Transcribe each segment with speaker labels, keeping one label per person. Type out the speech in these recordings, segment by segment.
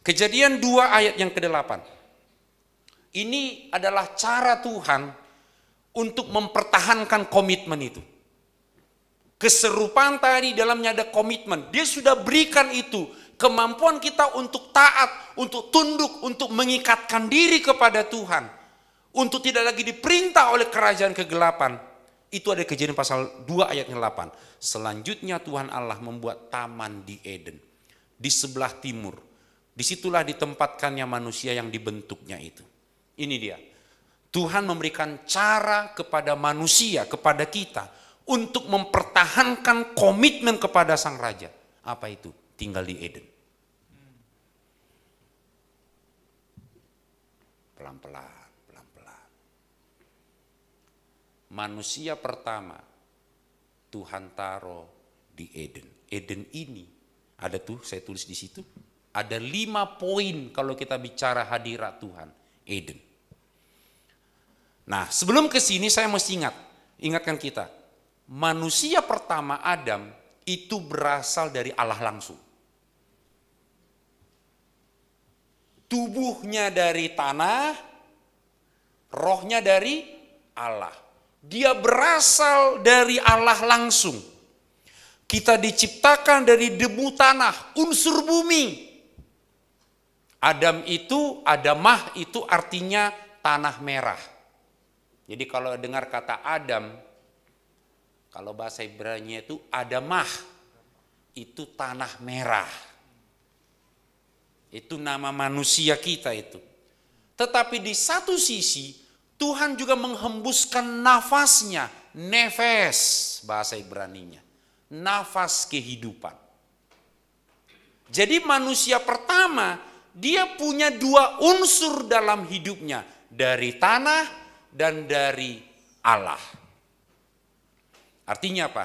Speaker 1: Kejadian 2 ayat yang ke-8. Ini adalah cara Tuhan untuk mempertahankan komitmen itu. Keserupaan tadi dalamnya ada komitmen. Dia sudah berikan itu. Kemampuan kita untuk taat, untuk tunduk, untuk mengikatkan diri kepada Tuhan. Untuk tidak lagi diperintah oleh kerajaan kegelapan. Itu ada Kejadian pasal 2 ayat 8. Selanjutnya Tuhan Allah membuat taman di Eden. Di sebelah timur. Disitulah ditempatkannya manusia yang dibentuknya itu. Ini dia. Tuhan memberikan cara kepada manusia, kepada kita, untuk mempertahankan komitmen kepada Sang Raja. Apa itu? Tinggal di Eden. Pelan-pelan, pelan-pelan. Manusia pertama Tuhan taruh di Eden. Eden ini, ada tuh saya tulis di situ. Ada 5 poin kalau kita bicara hadirat Tuhan, Eden. Nah, sebelum ke sini saya mesti ingatkan kita. Manusia pertama Adam itu berasal dari Allah langsung. Tubuhnya dari tanah, rohnya dari Allah. Dia berasal dari Allah langsung. Kita diciptakan dari debu tanah, unsur bumi. Adamah itu artinya tanah merah. Jadi kalau dengar kata Adam, kalau bahasa Ibrani itu Adamah, itu tanah merah. Itu nama manusia kita itu. Tetapi di satu sisi, Tuhan juga menghembuskan nafasnya, nefes bahasa Ibraninya. Nafas kehidupan. Jadi manusia pertama, dia punya 2 unsur dalam hidupnya. Dari tanah dan dari Allah. Artinya apa?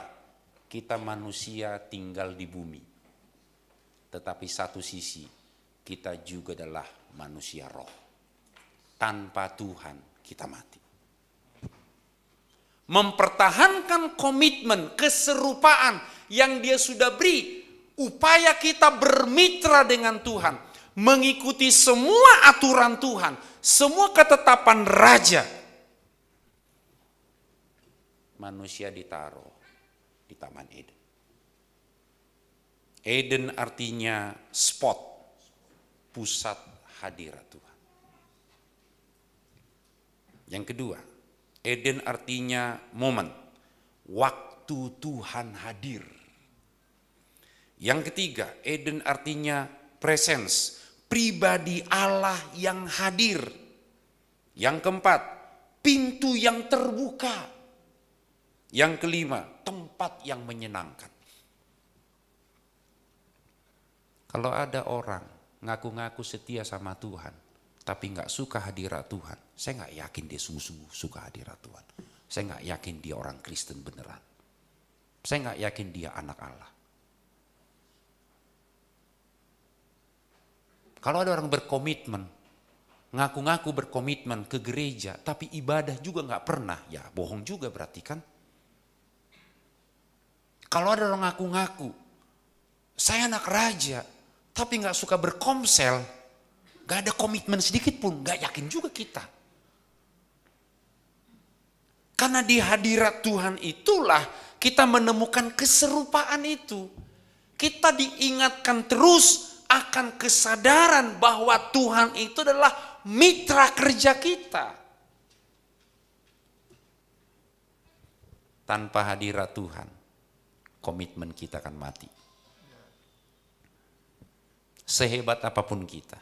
Speaker 1: Kita manusia tinggal di bumi. Tetapi satu sisi, kita juga adalah manusia roh. Tanpa Tuhan kita mati. Mempertahankan komitmen, keserupaan yang dia sudah beri. Upaya kita bermitra dengan Tuhan. Mengikuti semua aturan Tuhan, semua ketetapan Raja. Manusia ditaruh di Taman Eden. Eden artinya spot, pusat hadirat Tuhan. Yang kedua, Eden artinya momen, waktu Tuhan hadir. Yang ketiga, Eden artinya presence, pribadi Allah yang hadir. Yang keempat, pintu yang terbuka. Yang kelima, tempat yang menyenangkan. Kalau ada orang ngaku-ngaku setia sama Tuhan, tapi nggak suka hadirat Tuhan, saya nggak yakin dia sungguh-sungguh suka hadirat Tuhan. Saya nggak yakin dia orang Kristen beneran. Saya nggak yakin dia anak Allah. Kalau ada orang berkomitmen, ngaku-ngaku berkomitmen ke gereja, tapi ibadah juga nggak pernah, ya bohong juga berarti kan. Kalau ada orang ngaku-ngaku, saya anak raja, tapi nggak suka berkomsel, nggak ada komitmen sedikit pun, nggak yakin juga kita. Karena di hadirat Tuhan itulah kita menemukan keserupaan itu. Kita diingatkan terus akan kesadaran bahwa Tuhan itu adalah mitra kerja kita. Tanpa hadirat Tuhan, komitmen kita akan mati. Sehebat apapun kita,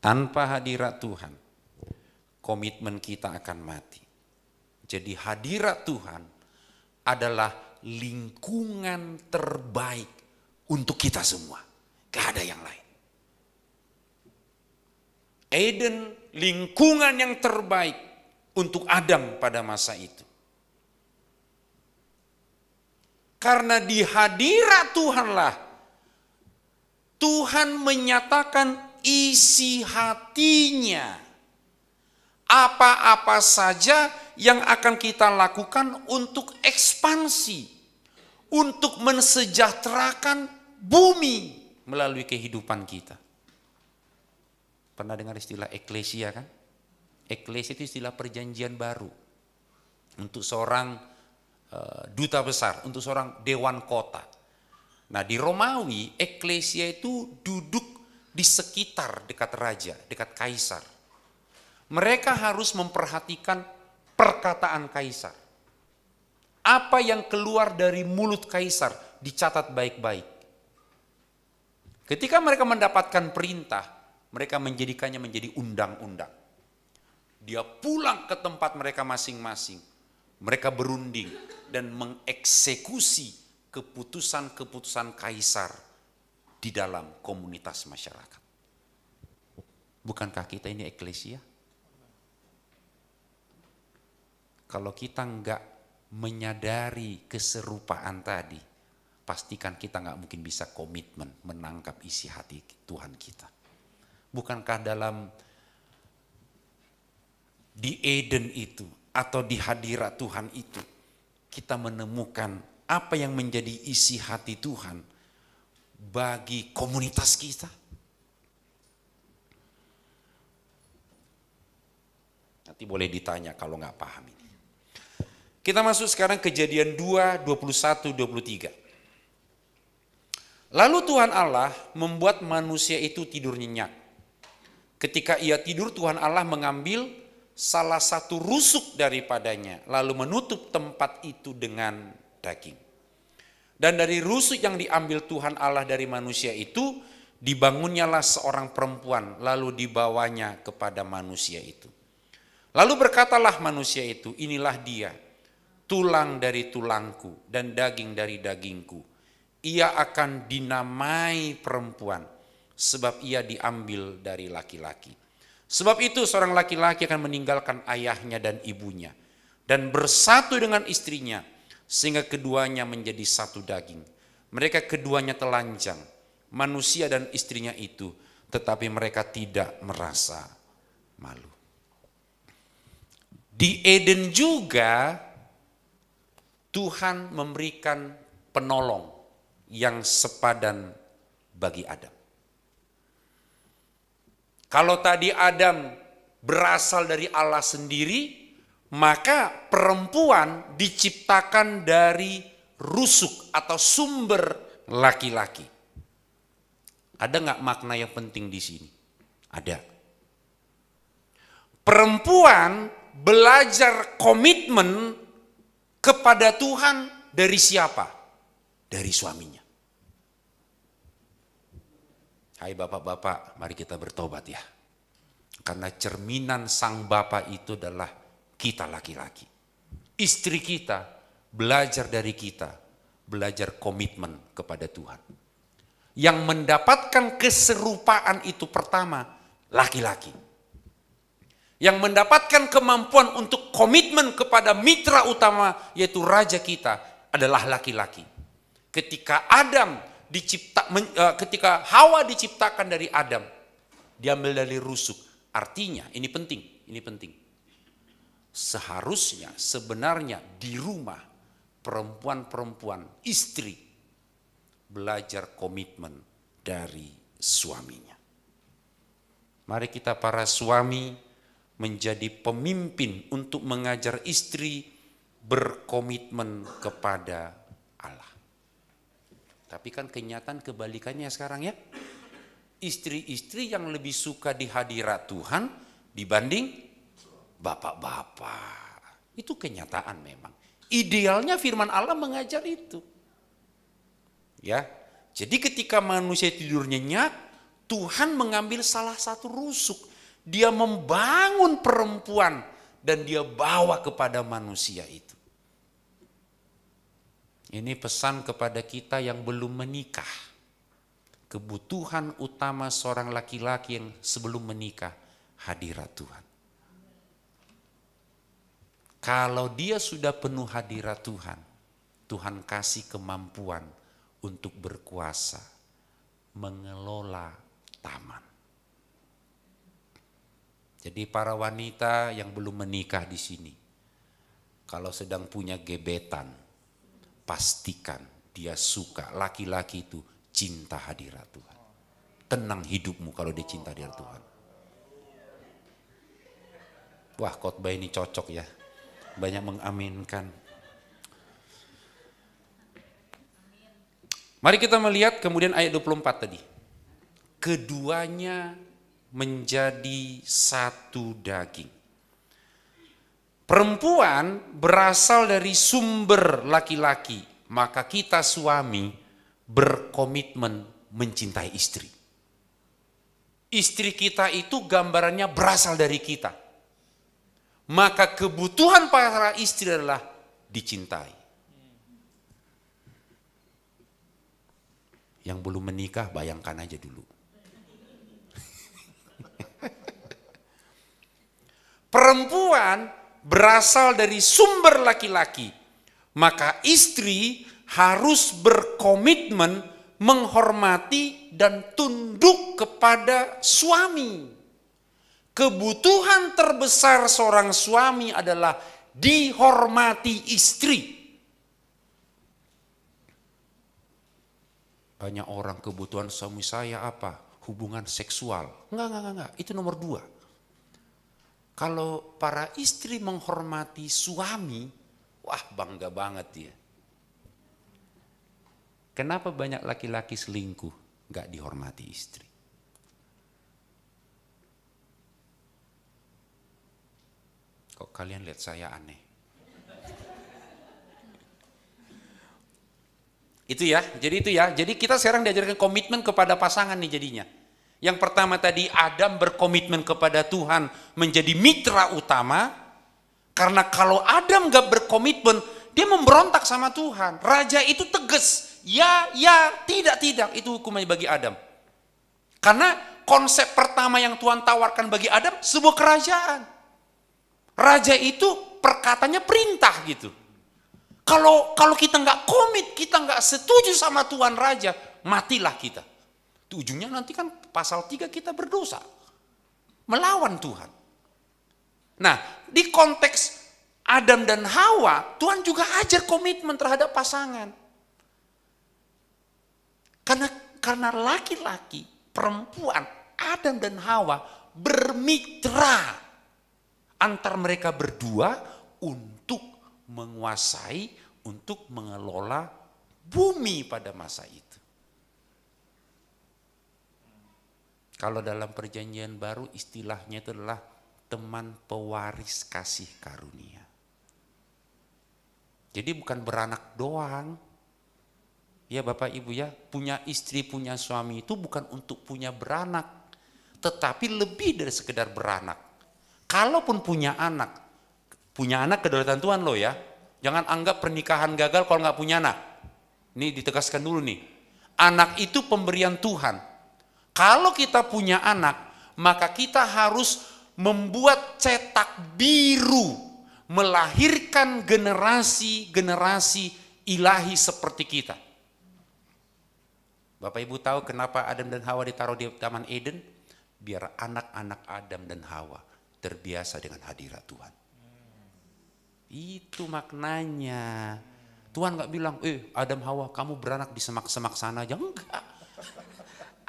Speaker 1: tanpa hadirat Tuhan, komitmen kita akan mati. Jadi hadirat Tuhan adalah lingkungan terbaik untuk kita semua. Gak ada yang lain. Eden, lingkungan yang terbaik untuk Adam pada masa itu. Karena di hadirat Tuhanlah Tuhan menyatakan isi hatinya. Apa-apa saja yang akan kita lakukan untuk ekspansi, untuk mensejahterakan bumi melalui kehidupan kita. Pernah dengar istilah eklesia kan? Eklesia itu istilah perjanjian baru. Untuk seorang duta besar, untuk seorang dewan kota. Nah di Romawi, eklesia itu duduk di sekitar dekat raja, dekat kaisar. Mereka harus memperhatikan perkataan kaisar. Apa yang keluar dari mulut kaisar dicatat baik-baik. Ketika mereka mendapatkan perintah, mereka menjadikannya menjadi undang-undang. Dia pulang ke tempat mereka masing-masing. Mereka berunding dan mengeksekusi keputusan-keputusan kaisar di dalam komunitas masyarakat. Bukankah kita ini eklesia? Kalau kita enggak menyadari keserupaan tadi, pastikan kita enggak mungkin bisa komitmen menangkap isi hati Tuhan kita. Bukankah di Eden itu atau di hadirat Tuhan itu kita menemukan apa yang menjadi isi hati Tuhan bagi komunitas kita? Nanti boleh ditanya kalau nggak paham ini. Kita masuk sekarang Kejadian 2, 21, 23. Lalu Tuhan Allah membuat manusia itu tidur nyenyak. Ketika ia tidur, Tuhan Allah mengambil salah satu rusuk daripadanya, lalu menutup tempat itu dengan daging. Dan dari rusuk yang diambil Tuhan Allah dari manusia itu, dibangunnyalah seorang perempuan, lalu dibawanya kepada manusia itu. Lalu berkatalah manusia itu, inilah dia, tulang dari tulangku dan daging dari dagingku. Ia akan dinamai perempuan, sebab ia diambil dari laki-laki. Sebab itu seorang laki-laki akan meninggalkan ayahnya dan ibunya, dan bersatu dengan istrinya, sehingga keduanya menjadi satu daging. Mereka keduanya telanjang, manusia dan istrinya itu, tetapi mereka tidak merasa malu. Di Eden juga Tuhan memberikan penolong yang sepadan bagi Adam. Kalau tadi Adam berasal dari Allah sendiri, maka perempuan diciptakan dari rusuk atau sumber laki-laki. Ada nggak makna yang penting di sini? Ada. Perempuan belajar komitmen kepada Tuhan dari siapa? Dari suaminya. Hai bapak-bapak, mari kita bertobat ya. Karena cerminan sang bapak itu adalah kita laki-laki. Istri kita belajar dari kita, belajar komitmen kepada Tuhan. Yang mendapatkan keserupaan itu pertama, laki-laki. Yang mendapatkan kemampuan untuk komitmen kepada mitra utama, yaitu raja kita, adalah laki-laki. Ketika ketika Hawa diciptakan dari Adam, diambil dari rusuk. Artinya, ini penting. Seharusnya, sebenarnya di rumah, perempuan-perempuan, istri, belajar komitmen dari suaminya. Mari kita para suami menjadi pemimpin untuk mengajar istri berkomitmen kepada Allah. Tapi kan kenyataan kebalikannya sekarang ya. Istri-istri yang lebih suka di hadirat Tuhan dibanding bapak-bapak. Itu kenyataan memang. Idealnya firman Allah mengajar itu. Ya. Jadi ketika manusia tidur nyenyak, Tuhan mengambil salah satu rusuk. Dia membangun perempuan dan dia bawa kepada manusia itu. Ini pesan kepada kita yang belum menikah. Kebutuhan utama seorang laki-laki yang sebelum menikah, hadirat Tuhan. Kalau dia sudah penuh hadirat Tuhan, Tuhan kasih kemampuan untuk berkuasa, mengelola taman. Jadi para wanita yang belum menikah di sini, kalau sedang punya gebetan, pastikan dia suka, laki-laki itu cinta hadirat Tuhan. Tenang hidupmu kalau dia cinta hadirat Tuhan. Wah, khotbah ini cocok ya. Banyak mengaminkan. Mari kita melihat kemudian ayat 24 tadi. Keduanya menjadi satu daging. Perempuan berasal dari sumber laki-laki, maka kita suami berkomitmen mencintai istri. Istri kita itu gambarannya berasal dari kita. Maka kebutuhan para istri adalah dicintai. Yang belum menikah bayangkan aja dulu. Perempuan berasal dari sumber laki-laki, maka istri harus berkomitmen menghormati dan tunduk kepada suami. Kebutuhan terbesar seorang suami adalah dihormati istri. Banyak orang kebutuhan suami saya apa? Hubungan seksual. Enggak. Itu nomor 2. Kalau para istri menghormati suami, wah bangga banget dia. Kenapa banyak laki-laki selingkuh? Enggak dihormati istri. Kok kalian lihat saya aneh? Itu ya, jadi kita sekarang diajarkan komitmen kepada pasangan nih jadinya. Yang pertama tadi Adam berkomitmen kepada Tuhan menjadi mitra utama. Karena kalau Adam gak berkomitmen, dia memberontak sama Tuhan. Raja itu tegas, ya, tidak, itu hukumnya bagi Adam. Karena konsep pertama yang Tuhan tawarkan bagi Adam, sebuah kerajaan. Raja itu perkataannya perintah gitu. Kalau kita nggak komit, kita nggak setuju sama Tuhan Raja, matilah kita. Ujungnya nanti kan pasal 3 kita berdosa. Melawan Tuhan. Nah, di konteks Adam dan Hawa, Tuhan juga ajar komitmen terhadap pasangan. Karena laki-laki, perempuan, Adam dan Hawa bermitra antar mereka berdua untuk menguasai, untuk mengelola bumi pada masa itu. Kalau dalam perjanjian baru istilahnya itu adalah teman pewaris kasih karunia. Jadi bukan beranak doang. Ya Bapak Ibu ya, punya istri, punya suami itu bukan untuk punya beranak. Tetapi lebih dari sekedar beranak. Kalaupun punya anak kedaulatan Tuhan loh ya. Jangan anggap pernikahan gagal kalau nggak punya anak. Ini ditegaskan dulu nih. Anak itu pemberian Tuhan. Kalau kita punya anak, maka kita harus membuat cetak biru, melahirkan generasi-generasi ilahi seperti kita. Bapak Ibu tahu kenapa Adam dan Hawa ditaruh di Taman Eden? Biar anak-anak Adam dan Hawa terbiasa dengan hadirat Tuhan. Itu maknanya. Tuhan nggak bilang, Adam Hawa kamu beranak di semak-semak sana aja. Enggak.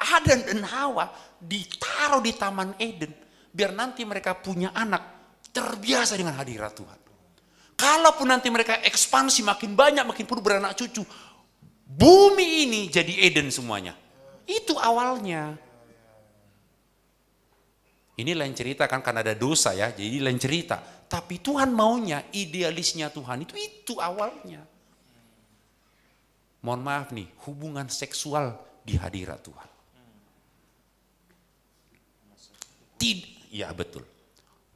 Speaker 1: Adam dan Hawa ditaruh di Taman Eden biar nanti mereka punya anak terbiasa dengan hadirat Tuhan. Kalaupun nanti mereka ekspansi makin banyak, makin perlu beranak cucu, bumi ini jadi Eden semuanya. Itu awalnya. Ini lain cerita kan karena ada dosa ya, jadi lain cerita. Tapi Tuhan maunya, idealisnya Tuhan itu awalnya. Mohon maaf nih, hubungan seksual di hadirat Tuhan. Ya betul.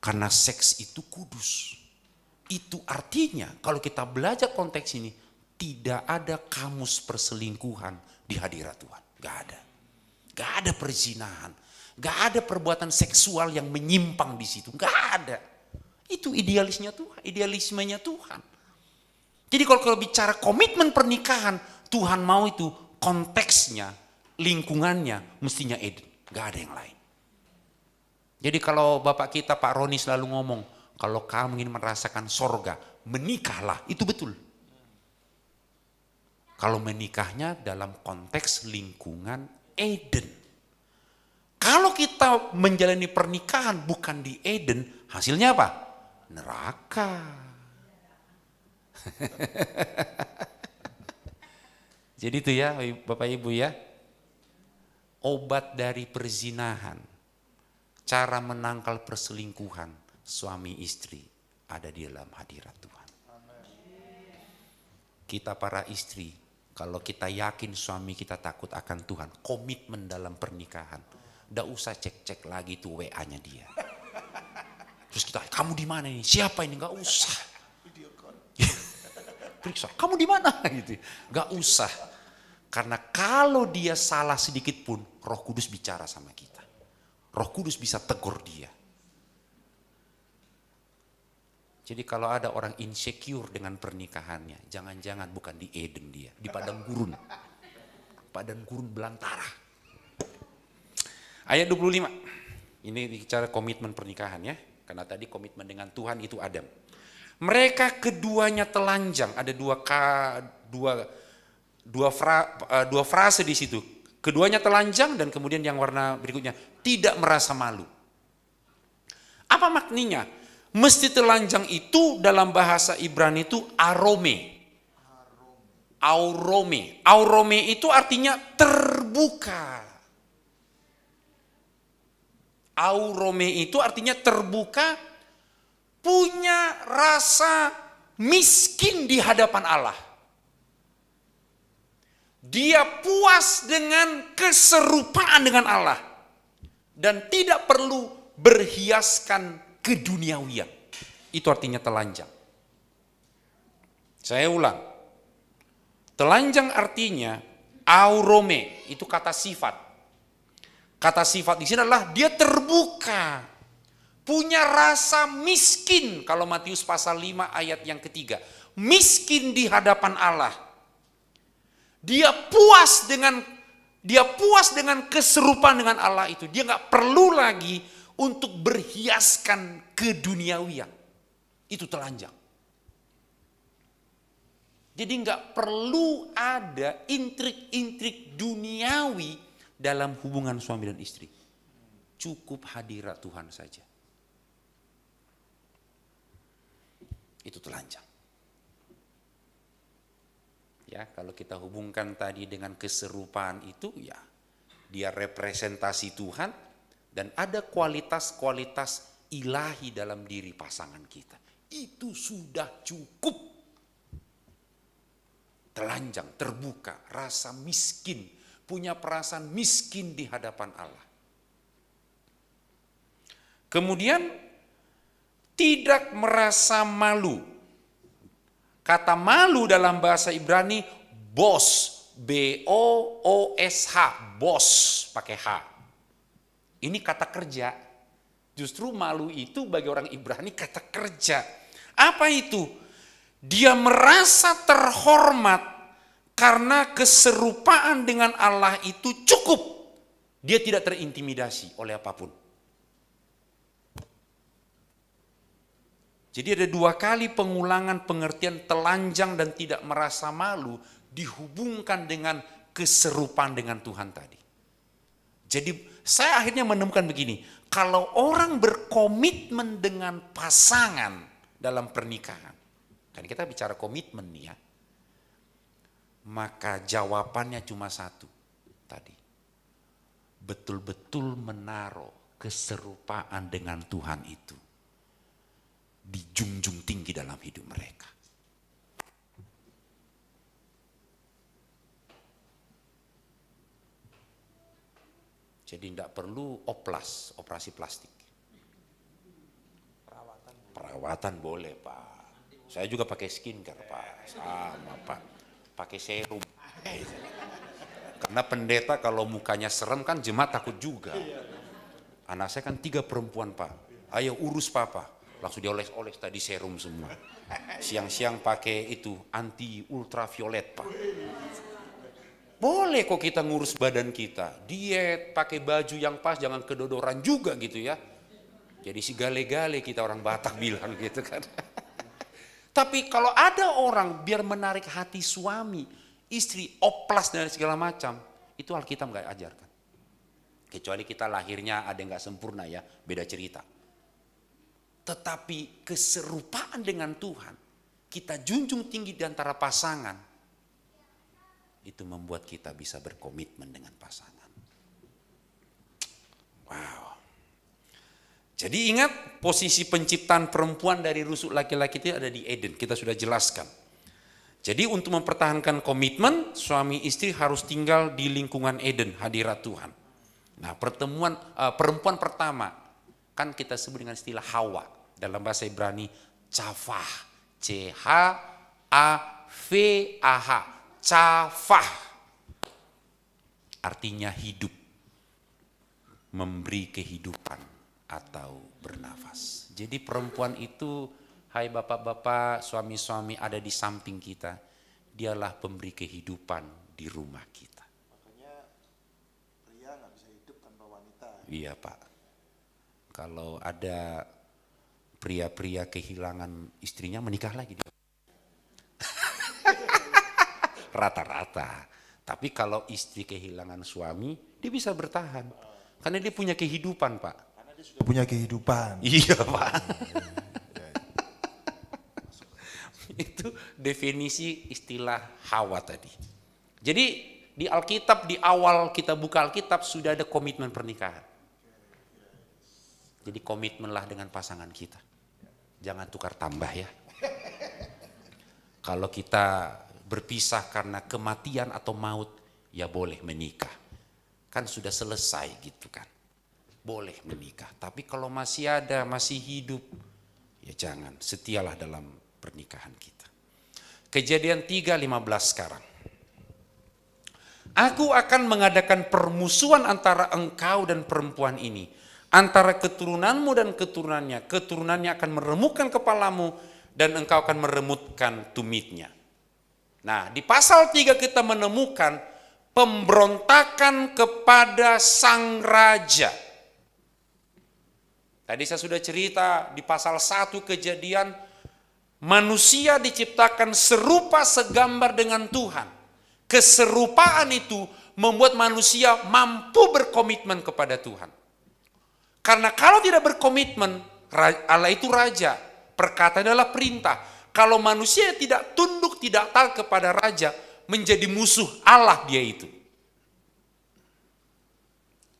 Speaker 1: Karena seks itu kudus. Itu artinya kalau kita belajar konteks ini, tidak ada kamus perselingkuhan di hadirat Tuhan. Gak ada. Gak ada perzinahan. Gak ada perbuatan seksual yang menyimpang di situ. Gak ada. Itu idealisnya Tuhan, idealismenya Tuhan. Jadi kalau bicara komitmen pernikahan, Tuhan mau itu konteksnya, lingkungannya mestinya Eden. Gak ada yang lain. Jadi kalau Bapak kita Pak Roni selalu ngomong, kalau kamu ingin merasakan sorga, menikahlah. Itu betul. Kalau menikahnya dalam konteks lingkungan Eden. Kalau kita menjalani pernikahan bukan di Eden, hasilnya apa? Neraka. Jadi itu ya Bapak Ibu ya, obat dari perzinahan, cara menangkal perselingkuhan suami istri ada di dalam hadirat Tuhan. Kita para istri, kalau kita yakin suami kita takut akan Tuhan, komitmen dalam pernikahan, nggak usah cek-cek lagi tuh WA-nya dia. Terus kita, kamu di mana ini? Siapa ini? Nggak usah. Periksa, kamu di mana? Gitu. Nggak usah. Karena kalau dia salah sedikit pun, Roh Kudus bicara sama kita. Roh Kudus bisa tegur dia. Jadi kalau ada orang insecure dengan pernikahannya, jangan-jangan bukan di Eden dia, di padang gurun. Padang gurun belantara. Ayat 25. Ini bicara komitmen pernikahan ya. Karena tadi komitmen dengan Tuhan itu Adam. Mereka keduanya telanjang. Ada dua frase di situ. Keduanya telanjang dan kemudian yang warna berikutnya tidak merasa malu. Apa maknanya? Mesti telanjang itu dalam bahasa Ibrani itu arome. Aurome. Aurome itu artinya terbuka. Aurome itu artinya terbuka, punya rasa miskin di hadapan Allah. Dia puas dengan keserupaan dengan Allah dan tidak perlu berhiaskan keduniawian. Itu artinya telanjang. Saya ulang. Telanjang artinya aurome, itu kata sifat. Kata sifat di sini adalah dia terbuka, punya rasa miskin. Kalau Matius pasal 5 ayat yang ketiga, miskin di hadapan Allah. Dia puas dengan keserupaan dengan Allah itu. Dia nggak perlu lagi untuk berhiaskan keduniawian. Itu telanjang. Jadi nggak perlu ada intrik-intrik duniawi dalam hubungan suami dan istri. Cukup hadirat Tuhan saja. Itu telanjang. Ya, kalau kita hubungkan tadi dengan keserupaan itu, ya dia representasi Tuhan dan ada kualitas-kualitas ilahi dalam diri pasangan kita. Itu sudah cukup. Telanjang, terbuka, rasa miskin, punya perasaan miskin di hadapan Allah. Kemudian tidak merasa malu. Kata malu dalam bahasa Ibrani bos, B-O-O-S-H, bos pakai H. Ini kata kerja. Justru malu itu bagi orang Ibrani kata kerja. Apa itu? Dia merasa terhormat karena keserupaan dengan Allah itu cukup. Dia tidak terintimidasi oleh apapun. Jadi ada dua kali pengulangan pengertian telanjang dan tidak merasa malu dihubungkan dengan keserupaan dengan Tuhan tadi. Jadi saya akhirnya menemukan begini, kalau orang berkomitmen dengan pasangan dalam pernikahan, kan kita bicara komitmen nih ya, maka jawabannya cuma satu tadi. Betul-betul menaruh keserupaan dengan Tuhan itu dijunjung tinggi dalam hidup mereka. Jadi tidak perlu operasi plastik. Perawatan boleh Pak. Saya juga pakai skincare Pak, sama Pak. Pakai serum. Karena pendeta kalau mukanya serem kan jemaat takut juga. Anak saya kan 3 perempuan Pak. Ayo urus Papa. Langsung dioles-oles tadi serum semua. Siang-siang pakai itu anti ultraviolet Pak. Boleh kok kita ngurus badan kita. Diet, pakai baju yang pas, jangan kedodoran juga gitu ya. Jadi si gale-gale kita orang Batak bilang gitu kan. Tapi kalau ada orang biar menarik hati suami, istri, oplas dan segala macam, itu Alkitab nggak ajarkan. Kecuali kita lahirnya ada yang nggak sempurna ya, beda cerita. Tetapi keserupaan dengan Tuhan, kita junjung tinggi di antara pasangan, itu membuat kita bisa berkomitmen dengan pasangan. Wow. Jadi ingat, posisi penciptaan perempuan dari rusuk laki-laki itu ada di Eden, kita sudah jelaskan. Jadi untuk mempertahankan komitmen, suami istri harus tinggal di lingkungan Eden, hadirat Tuhan. Nah, perempuan pertama kan kita sebut dengan istilah Hawa, dalam bahasa Ibrani Chavah, C-H-A-V-A-H, Chavah, artinya hidup, memberi kehidupan atau bernafas. Jadi perempuan itu, hai bapak-bapak, suami-suami ada di samping kita, dialah pemberi kehidupan di rumah kita.
Speaker 2: Makanya pria nggak bisa hidup tanpa wanita.
Speaker 1: Iya Pak. Kalau ada pria-pria kehilangan istrinya, menikah lagi dia. Rata-rata. Tapi kalau istri kehilangan suami, dia bisa bertahan. Karena dia punya kehidupan Pak.
Speaker 2: Sudah punya kehidupan.
Speaker 1: Iya Pak. Itu definisi istilah Hawa tadi. Jadi di Alkitab, di awal kita buka Alkitab sudah ada komitmen pernikahan. Jadi komitmenlah dengan pasangan kita. Jangan tukar tambah ya. Kalau kita berpisah karena kematian atau maut, ya boleh menikah. Kan sudah selesai gitu kan. Boleh menikah, tapi kalau masih ada, masih hidup, ya jangan, setialah dalam pernikahan kita. Kejadian 3:15 sekarang. Aku akan mengadakan permusuhan antara engkau dan perempuan ini, antara keturunanmu dan keturunannya. Keturunannya akan meremukkan kepalamu dan engkau akan meremutkan tumitnya. Nah, di pasal 3 kita menemukan pemberontakan kepada sang raja. Tadi saya sudah cerita di pasal 1 Kejadian, manusia diciptakan serupa segambar dengan Tuhan. Keserupaan itu membuat manusia mampu berkomitmen kepada Tuhan. Karena kalau tidak berkomitmen, Allah itu raja, perkataan adalah perintah. Kalau manusia tidak tunduk, tidak taat kepada raja, menjadi musuh Allah dia itu.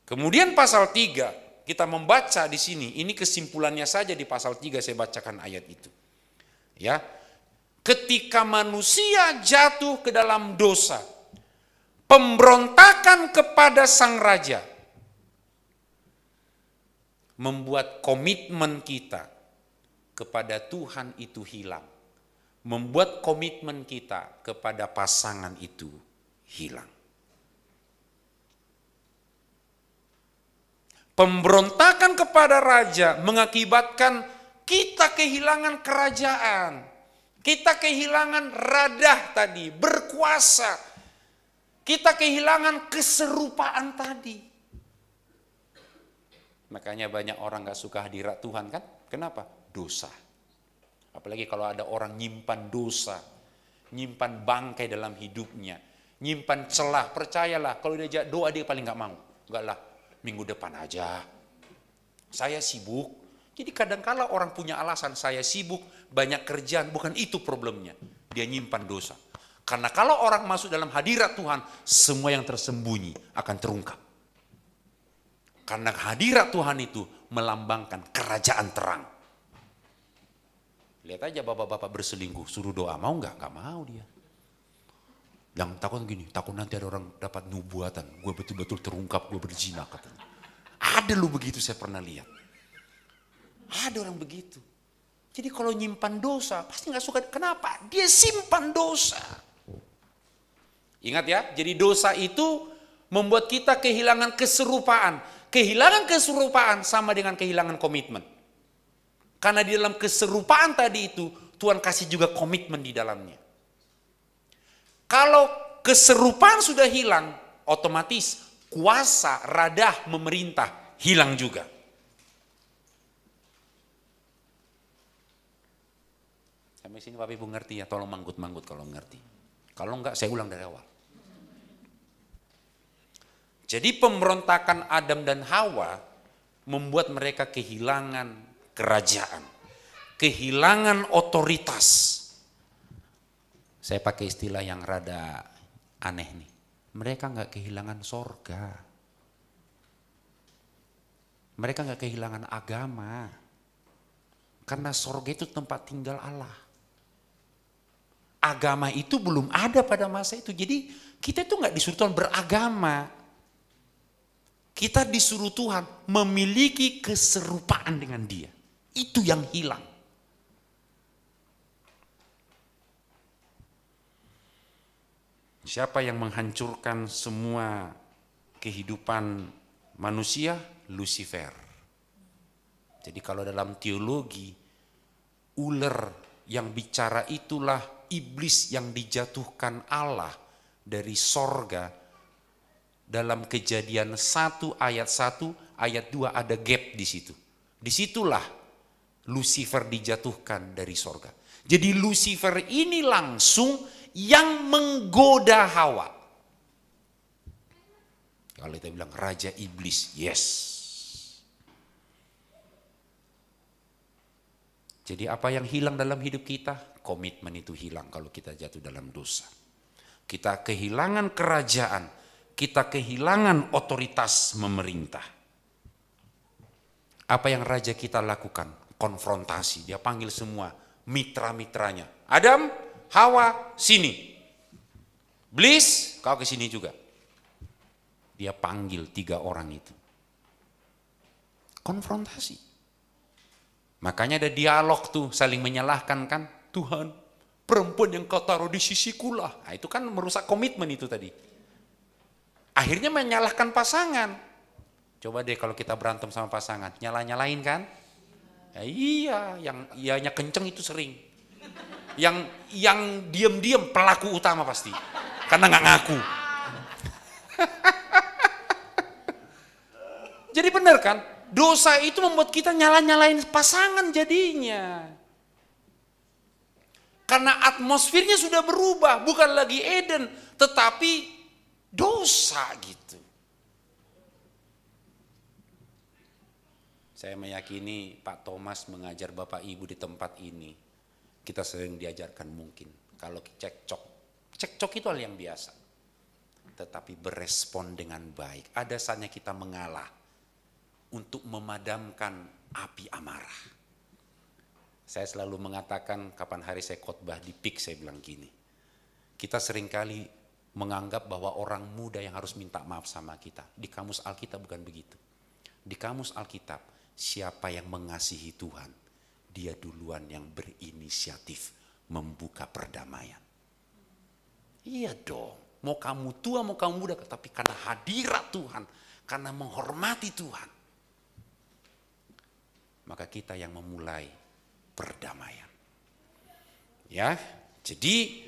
Speaker 1: Kemudian pasal 3, kita membaca di sini, ini kesimpulannya saja di pasal 3 saya bacakan ayat itu. Ya. Ketika manusia jatuh ke dalam dosa, pemberontakan kepada sang raja membuat komitmen kita kepada Tuhan itu hilang. Membuat komitmen kita kepada pasangan itu hilang. Pemberontakan kepada raja mengakibatkan kita kehilangan kerajaan. Kita kehilangan radah tadi, berkuasa. Kita kehilangan keserupaan tadi. Makanya banyak orang gak suka hadirat Tuhan kan? Kenapa? Dosa. Apalagi kalau ada orang nyimpan dosa, nyimpan bangkai dalam hidupnya, nyimpan celah. Percayalah, kalau dia doa dia paling gak mau. Enggak lah. Minggu depan aja, saya sibuk. Jadi kadang-kala orang punya alasan, saya sibuk, banyak kerjaan, bukan itu problemnya. Dia nyimpan dosa. Karena kalau orang masuk dalam hadirat Tuhan, semua yang tersembunyi akan terungkap. Karena hadirat Tuhan itu melambangkan kerajaan terang. Lihat aja bapak-bapak berselingkuh, suruh doa, mau nggak? Nggak mau dia. Yang takut gini, takut nanti ada orang dapat nubuatan, gue betul-betul terungkap, gue berzina katanya. Ada lu begitu, saya pernah lihat. Ada orang begitu. Jadi kalau nyimpan dosa, pasti gak suka. Kenapa? Dia simpan dosa. Ingat ya, jadi dosa itu membuat kita kehilangan keserupaan. Kehilangan keserupaan sama dengan kehilangan komitmen. Karena di dalam keserupaan tadi itu, Tuhan kasih juga komitmen di dalamnya. Kalau keserupaan sudah hilang, otomatis kuasa radah memerintah hilang juga. Sampai sini Bapak Ibu ngerti ya, tolong manggut-manggut kalau ngerti. Kalau enggak saya ulang dari awal. Jadi pemberontakan Adam dan Hawa membuat mereka kehilangan kerajaan, kehilangan otoritas. Saya pakai istilah yang rada aneh nih. Mereka enggak kehilangan sorga. Mereka enggak kehilangan agama. Karena sorga itu tempat tinggal Allah. Agama itu belum ada pada masa itu. Jadi kita itu enggak disuruh Tuhan beragama. Kita disuruh Tuhan memiliki keserupaan dengan Dia. Itu yang hilang. Siapa yang menghancurkan semua kehidupan manusia? Lucifer. Jadi kalau dalam teologi, ular yang bicara itulah iblis yang dijatuhkan Allah dari sorga. Dalam Kejadian 1 ayat 1, ayat 2 ada gap di situ. Disitulah Lucifer dijatuhkan dari sorga. Jadi Lucifer ini langsung yang menggoda Hawa. Kalau kita bilang raja iblis, yes. Jadi apa yang hilang dalam hidup kita? Komitmen itu hilang kalau kita jatuh dalam dosa. Kita kehilangan kerajaan, kita kehilangan otoritas memerintah. Apa yang raja kita lakukan? Konfrontasi. Dia panggil semua mitra-mitranya. Adam, Hawa, sini. Iblis, kau ke sini juga. Dia panggil 3 orang itu. Konfrontasi. Makanya ada dialog tuh, saling menyalahkan kan. Tuhan, perempuan yang kau taruh di sisiku lah. Nah, itu kan merusak komitmen itu tadi. Akhirnya menyalahkan pasangan. Coba deh kalau kita berantem sama pasangan, nyalain kan? Ya, iya, yang ianya kenceng itu sering. Yang diam-diam pelaku utama pasti, karena nggak ngaku. Jadi benar kan? Dosa itu membuat kita nyalain pasangan jadinya. Karena atmosfernya sudah berubah, bukan lagi Eden, tetapi dosa gitu. Saya meyakini Pak Thomas mengajar Bapak Ibu di tempat ini. Kita sering diajarkan mungkin. Kalau cekcok itu hal yang biasa. Tetapi berespon dengan baik. Ada saatnya kita mengalah untuk memadamkan api amarah. Saya selalu mengatakan kapan hari saya khotbah di PIK saya bilang gini. Kita seringkali menganggap bahwa orang muda yang harus minta maaf sama kita. Di kamus Alkitab bukan begitu. Di kamus Alkitab, siapa yang mengasihi Tuhan, dia duluan yang berinisiatif membuka perdamaian. Iya dong, mau kamu tua, mau kamu muda, tapi karena hadirat Tuhan, karena menghormati Tuhan, maka kita yang memulai perdamaian. Ya, jadi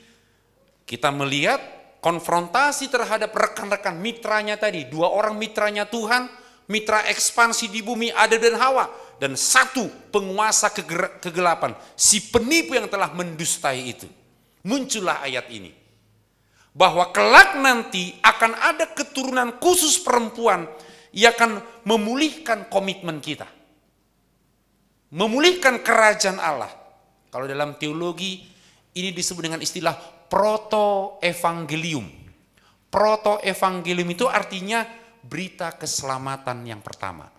Speaker 1: kita melihat konfrontasi terhadap rekan-rekan mitranya tadi. 2 orang mitranya Tuhan, mitra ekspansi di bumi Adam dan Hawa. Dan 1 penguasa kegelapan, si penipu yang telah mendustai itu. Muncullah ayat ini. Bahwa kelak nanti akan ada keturunan khusus perempuan yang akan memulihkan komitmen kita. Memulihkan kerajaan Allah. Kalau dalam teologi ini disebut dengan istilah proto-evangelium. Proto-evangelium itu artinya berita keselamatan yang pertama.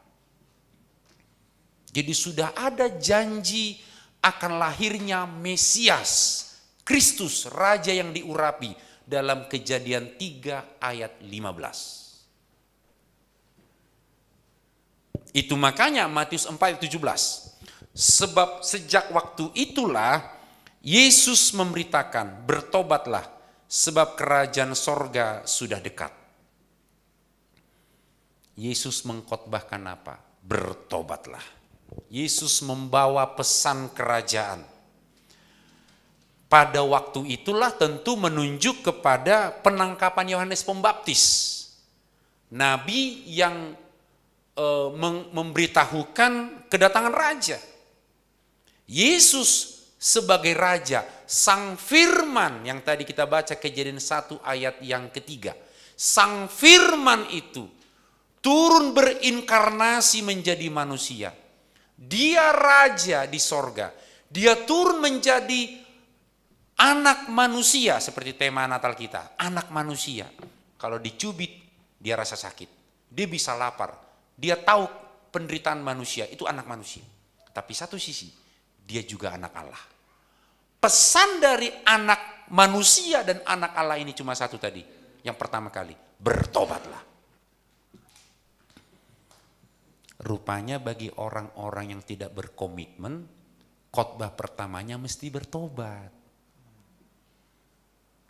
Speaker 1: Jadi sudah ada janji akan lahirnya Mesias, Kristus, Raja yang diurapi dalam Kejadian 3 ayat 15. Itu makanya Matius 4 ayat 17. Sebab sejak waktu itulah Yesus memberitakan, bertobatlah sebab kerajaan sorga sudah dekat. Yesus mengkhotbahkan apa? Bertobatlah. Yesus membawa pesan kerajaan. Pada waktu itulah tentu menunjuk kepada penangkapan Yohanes Pembaptis. Nabi yang memberitahukan kedatangan raja. Yesus sebagai raja, sang firman yang tadi kita baca Kejadian 1 ayat yang ketiga. Sang firman itu turun berinkarnasi menjadi manusia. Dia raja di sorga. Dia turun menjadi anak manusia seperti tema Natal kita. Anak manusia. Kalau dicubit dia rasa sakit. Dia bisa lapar. Dia tahu penderitaan manusia, itu anak manusia. Tapi satu sisi, dia juga anak Allah. Pesan dari anak manusia dan anak Allah ini cuma satu tadi. Yang pertama kali, bertobatlah. Rupanya bagi orang-orang yang tidak berkomitmen, khotbah pertamanya mesti bertobat.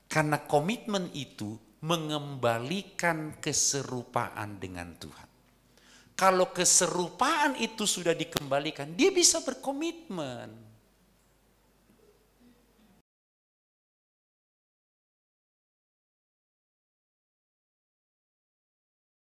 Speaker 1: Karena komitmen itu mengembalikan keserupaan dengan Tuhan. Kalau keserupaan itu sudah dikembalikan, dia bisa berkomitmen.